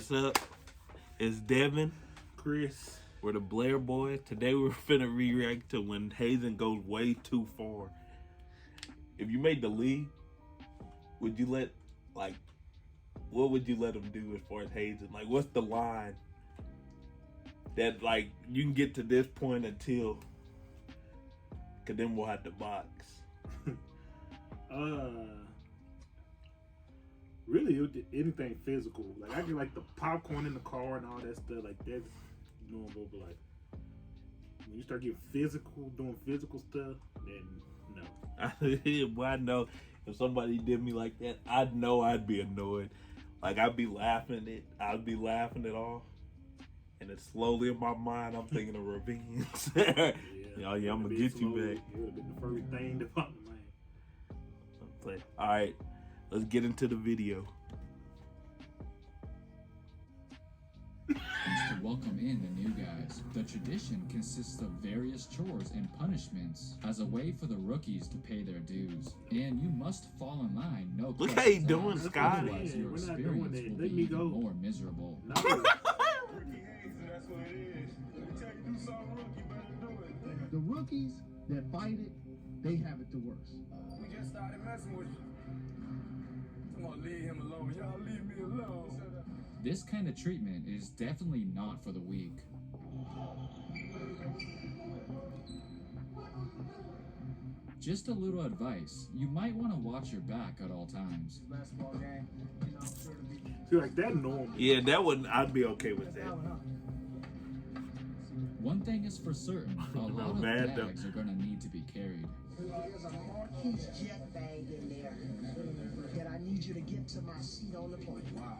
What's up? It's Devin, Chris. we're the Blair Boys. Today we're finna react to when Hazing goes way too far. If you made the league, would you let, like, what would you let him do as far as hazing? Like, what's the line that, like, you can get to this point until, cause then we'll have to box. Really, anything physical. Like, I get like the popcorn in the car and all that stuff. Like, that's normal. But like, when you start getting physical, doing physical stuff, then no. Well, I know if somebody did me like that, I know I'd be annoyed. Like, I'd be laughing it off, and then slowly in my mind, I'm thinking of revenge. Yeah, I'm gonna get you back. It would have been the first thing that popped in my head. All right, let's get into the video. To welcome in the new guys. The tradition consists of various chores and punishments as a way for the rookies to pay their dues. And you must fall in line, no Look questions how you doing, asked, Scott. otherwise your We're not experience doing will that. be Let me even go. more miserable. No. Rookie hazing, that's what it is. Let me tell you, do something rookie, better do it. The rookies that fight it, they have it the worst. We just started messing with you. I'm gonna leave him alone. Y'all leave me alone. This kind of treatment is definitely not for the weak. Just a little advice, you might want to watch your back at all times. Basketball game, you know, I'm sure to be. See, like that normal. Yeah, that wouldn't. I'd be okay with that. One thing is for certain, a lot of mad though. bags are going to need to be carried. There's a Marquis jet bag in there that I need you to get to my seat on the plane. Wow.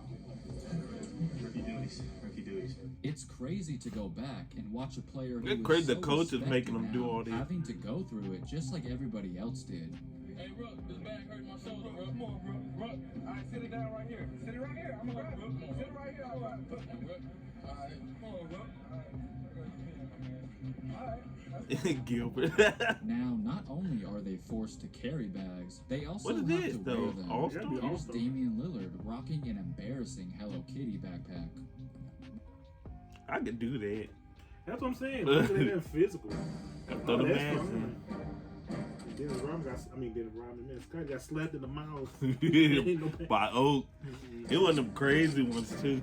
Rookie duties. Rookie duties. It's crazy to go back and watch a player who It's is crazy so the coach is making respected them do now, all this. having to go through it just like everybody else did. Hey, Rook, this bag hurt my shoulder, Rook. Come on, Rook. Rook. All right, sit it down right here. Sit it right here. I'm gonna grab it. Sit it right here. All right, Rook. All right, come on, Rook. All right. Gilbert. Now, not only are they forced to carry bags, they also What is have this, to though? wear them. All-Star? Gotta be Here's All-Star. Damian Lillard rocking an embarrassing Hello Kitty backpack. I could do that. That's what I'm saying. Look at that physical. Throw the that's mask fine. Dennis Rodman, man, Scott got slapped in the mouth. Ain't no in. By Oak. It was them crazy ones, too.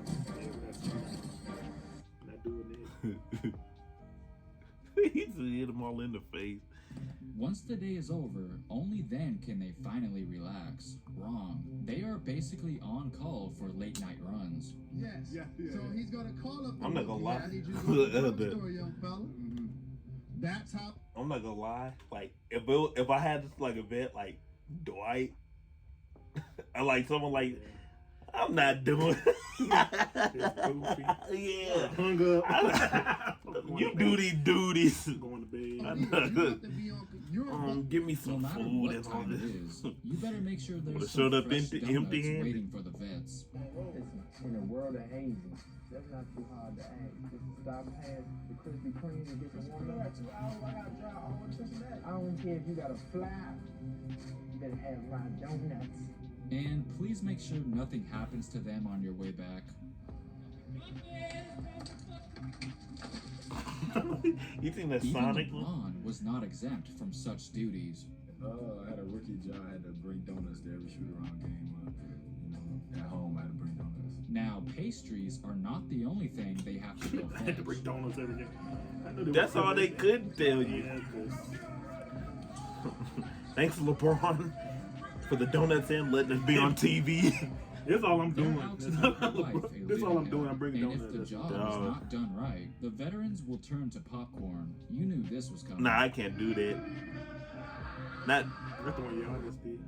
Not doing that. He just hit them all in the face. Once the day is over, only then can they finally relax. Wrong. They are basically on call for late night runs. Yes. Yeah. So he's gonna call up. The I'm not gonna rookie. lie. I need you to go to the The- drugstore, young fella. That's how. I'm not gonna lie. Like, if I had this, like, a vet like Dwight, I like someone like, I'm not doing Yeah. Hung up. You do these duties. Going to bed. You have to be on. You're Give me No some matter food what and all time it this. is, you better make sure Would've there's showed some up fresh empty- donuts empty-handed. waiting for the vets. Listen, in the world of hazing, that's not too hard to ask. Just stop past the Krispy Kreme and get some warm up. 2 hours, I gotta drive all the way to that. I don't care if you got a fly. You better have my donuts. And please make sure nothing happens to them on your way back. You think that's Even Sonic? LeBron was not exempt from such duties. I had a rookie job. I had to bring donuts to every shoot-around game. At home, I had to bring donuts. Now, pastries are not the only thing they have to go I had to fetch. bring donuts every day. I knew they That's were all they coming. could tell you. Yeah, 'cause Thanks, LeBron, for the donuts and letting us be on TV. that's all I'm They're doing. out to make their life a That's all living I'm doing. hell. I'm bringing And donuts. if the That's job is Dog. not done right, the veterans will turn to popcorn. You knew this was coming. Nah, I can't do that. Not. the one y'all just did.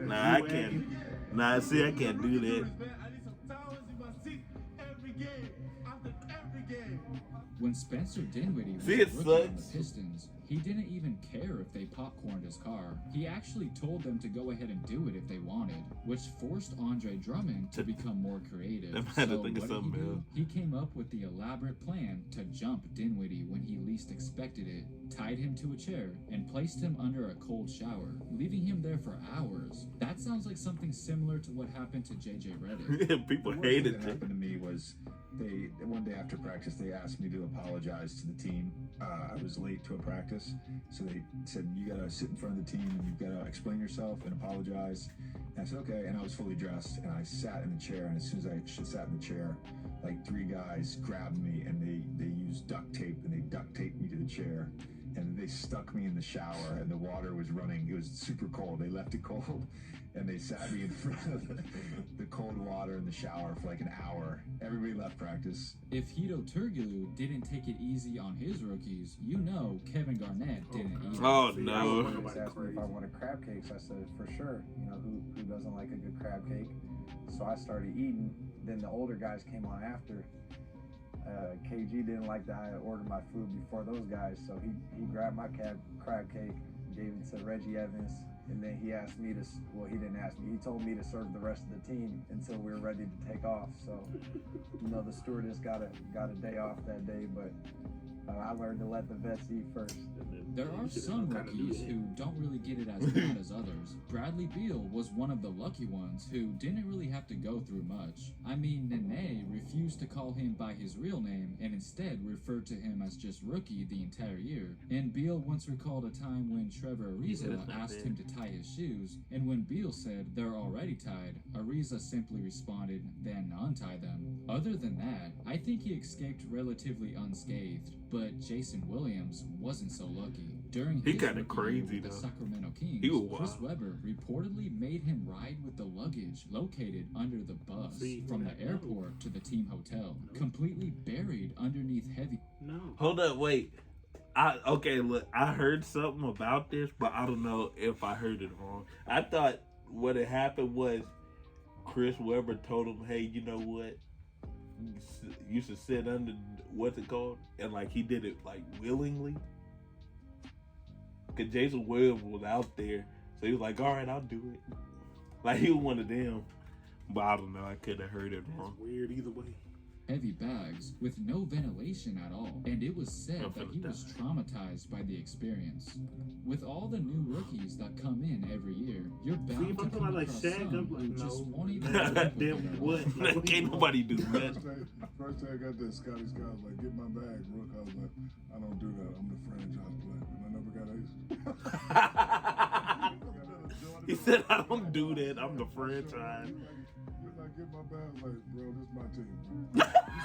Nah, I can't. Nah, see, I can't do that. I need some towels in my seat every game. After every game. When Spencer Dinwiddie was See, a it rookie on the sucks. Pistons, he didn't even care if they popcorned his car. He actually told them to go ahead and do it if they wanted, which forced Andre Drummond to become more creative. Them had to So think of what did he something do? else. He came up with the elaborate plan to jump Dinwiddie when he least expected expected it, tied him to a chair, and placed him under a cold shower, leaving him there for hours. That sounds like something similar to what happened to JJ Redick. People The worst thing hated that it. happened to me was one day after practice they asked me to apologize to the team. I was late to a practice, so they said you gotta sit in front of the team and you've gotta explain yourself and apologize. And I said okay, and I was fully dressed and I sat in the chair, and as soon as I sat in the chair, like 3 guys grabbed me and they used duct tape and they duct taped me to the chair. And they stuck me in the shower, and the water was running. It was super cold. They left it cold, and they sat me in front of the cold water in the shower for like an hour. Everybody left practice. If Hito Turkoglu didn't take it easy on his rookies, you know Kevin Garnett didn't either. Oh See, no. I They was asked me if I wanted crab cakes. I said, for sure. You know, who doesn't like a good crab cake? So I started eating. Then the older guys came on after. KG didn't like that I ordered my food before those guys, so he grabbed my crab cake, gave it to Reggie Evans, and then he asked me to, well, he didn't ask me, he told me to serve the rest of the team until we were ready to take off. So, you know, the stewardess got a day off that day, but I learned to let the vets eat first. There are some rookies who don't really get it as bad as others. Bradley Beal was one of the lucky ones who didn't really have to go through much. I mean, Nene refused to call him by his real name and instead referred to him as just rookie the entire year. And Beal once recalled a time when Trevor Ariza asked him to tie his shoes, and when Beal said they're already tied, Ariza simply responded, then untie them. Other than that, I think he escaped relatively unscathed, but Jason Williams wasn't so lucky. During He his kinda rookie crazy, year with the though. Sacramento He Kings, was Chris wild. Webber reportedly made him ride with the luggage located under the bus See, from the no. airport to the team hotel, completely buried underneath heavy. No. Hold up, wait. Look, I heard something about this, but I don't know if I heard it wrong. I thought what had happened was Chris Webber told him, hey, you know what? You should sit under, what's it called? And like he did it like willingly. Cause Jason Williams was out there. So he was like, all right, I'll do it. Like he was one of them. But I don't know, I could have heard it wrong. That's weird either way. Heavy bags with no ventilation at all, and it was said that he was traumatized by the experience. With all the new rookies that come in every year, you're bound if to I'm come talking like across Shaq, some I'm like, who no. just won't even Then what? Can't nobody do that. First day I got there, Scotty Scott was like, get my bag, Rook. I was like, I don't do that. I'm the franchise player. And I never got ace. He said, I don't do that. I'm the franchise. He's like, get my bag. Like, bro, this is my team, bro.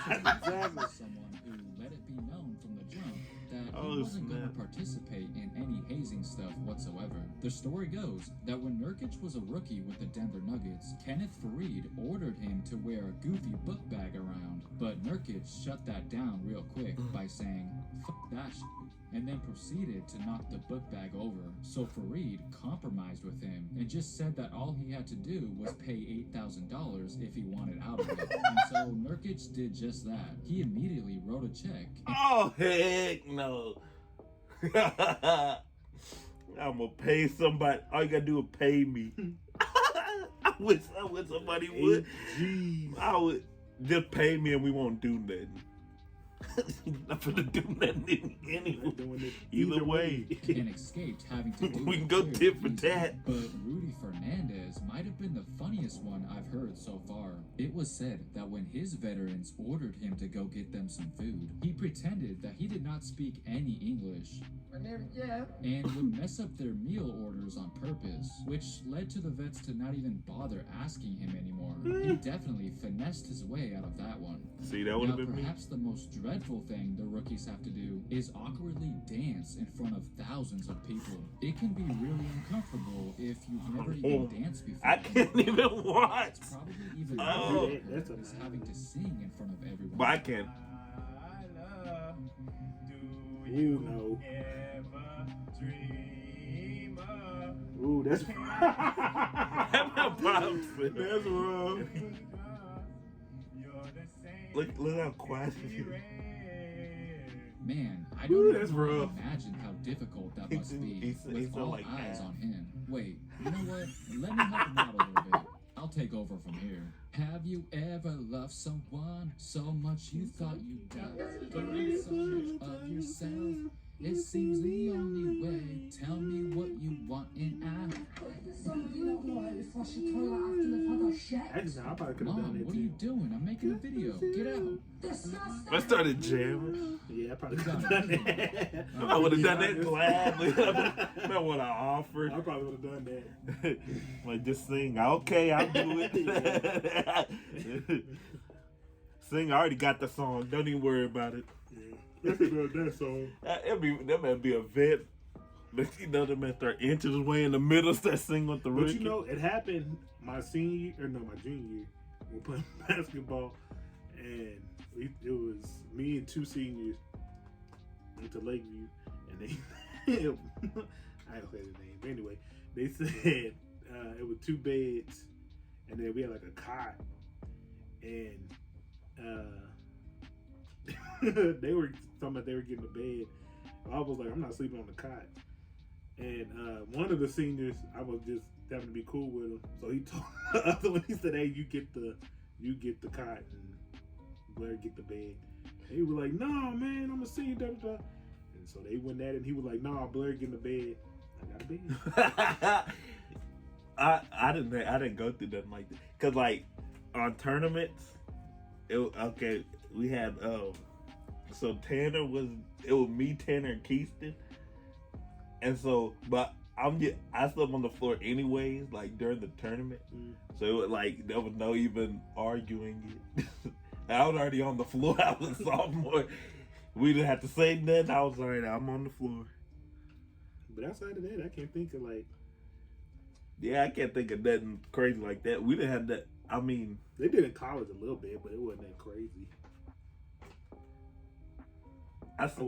Exactly. Someone who let it be known from the jump that he wasn't going to participate in any hazing stuff whatsoever. The story goes that when Nurkic was a rookie with the Denver Nuggets, Kenneth Faried ordered him to wear a goofy book bag around, but Nurkic shut that down real quick by saying, "Fuck that shit," and then proceeded to knock the book bag over. So Faried compromised with him and just said that all he had to do was pay $8,000 if he wanted out of it. And so Nurkic did just that. He immediately wrote a check. Oh, heck no. I'm gonna pay somebody. All you gotta do is pay me. I wish somebody would. Jeez. I would just pay me and we won't do nothing. Not gonna do nothing anyway. Not doing it Either way. And escaped having to do We it can go very tit for easily. tat. But Rudy Fernandez might have been the funniest one I've heard so far. It was said that when his veterans ordered him to go get them some food, he pretended that he did not speak any English and would mess up their meal orders on purpose, which led to the vets to not even bother asking him anymore. He definitely finessed his way out of that one. See, that would Now, have been me. perhaps the most dreadful thing the rookies have to do is awkwardly dance in front of thousands of people. It can be really uncomfortable if you've never even danced before. I can't even watch. It's probably even Oh. more difficult is having to sing in front of everyone. But I can't. You know. Ooh, that's I'm not proud of it. that's wrong. Look how quiet she is. Man, I Ooh, don't that's even rough. imagine how difficult that He must do- be he with sound all like eyes that. on him. Wait, you know what? Let me help him out a little bit. I'll take over from here. Have you ever loved someone so much you thought you died? Giving so much of yourself It seems the only way. Tell me what you want and Actually, I probably could have done Mom, that what are you too. doing? I'm making a video. Get out. I started jamming. Yeah, I probably could have done that. I would have done that gladly. I would have offered. I probably would have done that. Like, just sing. Okay, I'll do it. Sing. I already got the song. Don't even worry about it. That's about that song. That might be a vet. But you know, them at their inches way in the middle, start singing with the But rookie. you know, it happened my senior year, or no, my junior year. We were playing basketball, and it was me and two seniors went to Lakeview, and they, I don't say the name, but anyway, they said it was 2 beds, and then we had like a cot, and they were talking about they were getting a bed. I was like, I'm not sleeping on the cot. And one of the seniors, I was just having to be cool with him, so he told the other one, he said, "Hey, you get the cot, and Blair get the bed." And he was like, "Nah, man, I'm a senior." Da, da, da. And so they went at it, and he was like, "Nah, Blair getting the bed. I got a bed." I didn't go through nothing like that. Cause like on tournaments, we had so Tanner was me, Tanner, and Keyston. And so, but I slept on the floor anyways, like during the tournament. So it was like there was no even arguing it. I was already on the floor. I was a sophomore. We didn't have to say nothing. I was already, I'm on the floor. But outside of that, I can't think of like. Yeah, I can't think of nothing crazy like that. We didn't have that. I mean, they did in college a little bit, but it wasn't that crazy.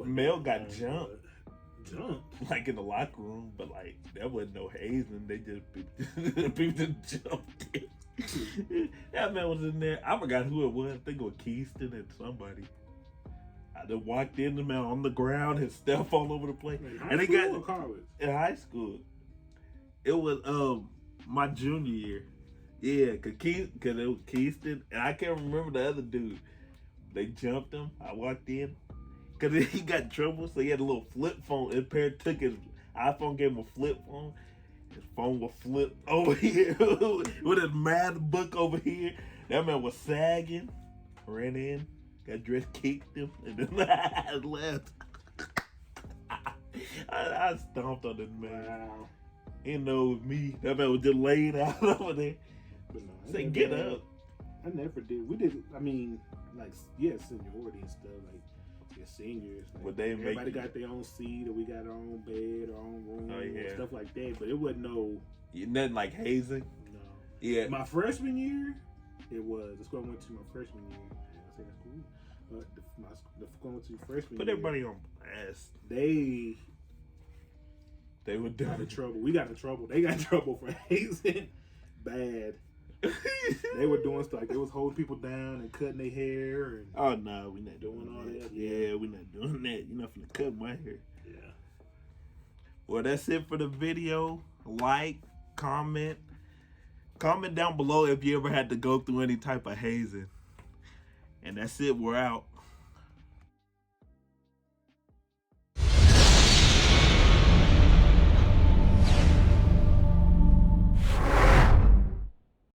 Mel got jumped. Jumped? Like in the locker room, but like that wasn't no hazing. They just people just jumped in. That man was in there. I forgot who it was. I think it was Keyston and somebody. I just walked in, the man on the ground, his stuff all over the place. And they got college. In high school. It was my junior year. Yeah, cause it was Keyston, and I can't remember the other dude. They jumped him. I walked in. Cause he got in trouble, so he had a little flip phone. His parent took his iPhone, gave him a flip phone. His phone was flipped over here with his math book over here. That man was sagging. Ran in, got dressed, kicked him, and then I left. I stomped on this man. Wow. He knows me. That man was just laid out over there. But no, Say, get up. I never did. We did. I mean, like, yeah, seniority and stuff. Like, yeah, seniors. Like, But they everybody got their own seat, or we got our own bed, our own room, stuff like that. But it wasn't no. Nothing like hazing. No. Yeah. My freshman year, it was. The school I went to my freshman year. I say that school. The school I went to freshman Put year. everybody on blast. They were got done. in trouble. We got in trouble. They got in trouble for hazing. Bad. They were doing stuff like they was holding people down and cutting their hair. And oh no, we not doing all that. Yeah, we not doing that. You're not finna cut my hair. Yeah. Well, that's it for the video. Like, comment down below if you ever had to go through any type of hazing. And that's it. We're out.